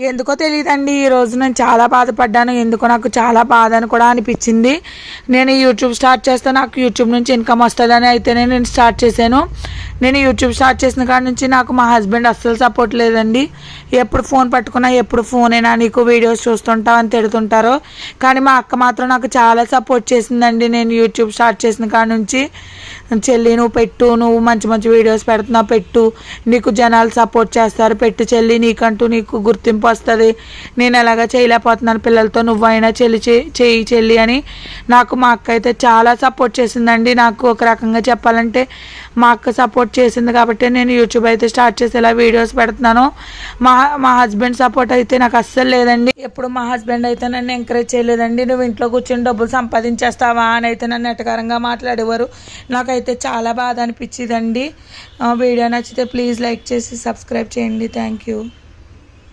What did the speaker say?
ఎందుకో తెలియదండి, ఈరోజు నేను చాలా బాధపడ్డాను. ఎందుకో నాకు చాలా బాధ అని కూడా అనిపించింది. నేను యూట్యూబ్ స్టార్ట్ చేస్తే నాకు యూట్యూబ్ నుంచి ఇన్కమ్ వస్తుందని అయితేనే నేను స్టార్ట్ చేశాను. నేను యూట్యూబ్ స్టార్ట్ చేసిన కాడ నుంచి నాకు మా హస్బెండ్ అస్సలు సపోర్ట్ లేదండి. ఎప్పుడు ఫోన్ పట్టుకున్నా ఎప్పుడు ఫోనేనా నీకు, వీడియోస్ చూస్తుంటావు అని తిడుతుంటారు. కానీ మా అక్క మాత్రం నాకు చాలా సపోర్ట్ చేసిందండి. నేను యూట్యూబ్ స్టార్ట్ చేసిన కాడ నుంచి, చెల్లి నువ్వు పెట్టు, నువ్వు మంచి మంచి వీడియోస్ పెడుతున్నావు, పెట్టు, నీకు జనాలు సపోర్ట్ చేస్తారు, పెట్టు చెల్లి, నీకంటూ నీకు గుర్తింపు వస్తుంది, నేను ఎలాగా చేయలేకపోతున్నాను పిల్లలతో, నువ్వైనా చెయ్యి చెల్లి అని నాకు మా అక్క అయితే చాలా సపోర్ట్ చేసిందండి. నాకు ఒక రకంగా చెప్పాలంటే మా అక్క సపోర్ట్ చేసింది కాబట్టి నేను యూట్యూబ్ అయితే స్టార్ట్ చేసి ఇలా వీడియోస్ పెడుతున్నాను. మా హస్బెండ్ సపోర్ట్ అయితే నాకు అస్సలు లేదండి. ఎప్పుడు మా హస్బెండ్ అయితే నన్ను ఎంకరేజ్ చేయలేదండి. నువ్వు ఇంట్లో కూర్చొని డబ్బులు సంపాదించేస్తావా అని అయితే నన్ను ఎటకారంగా మాట్లాడేవారు. నాకైతే చాలా బాధ అనిపించిందండి. వీడియో నచ్చితే ప్లీజ్ లైక్ చేసి సబ్స్క్రైబ్ చేయండి. Thank you.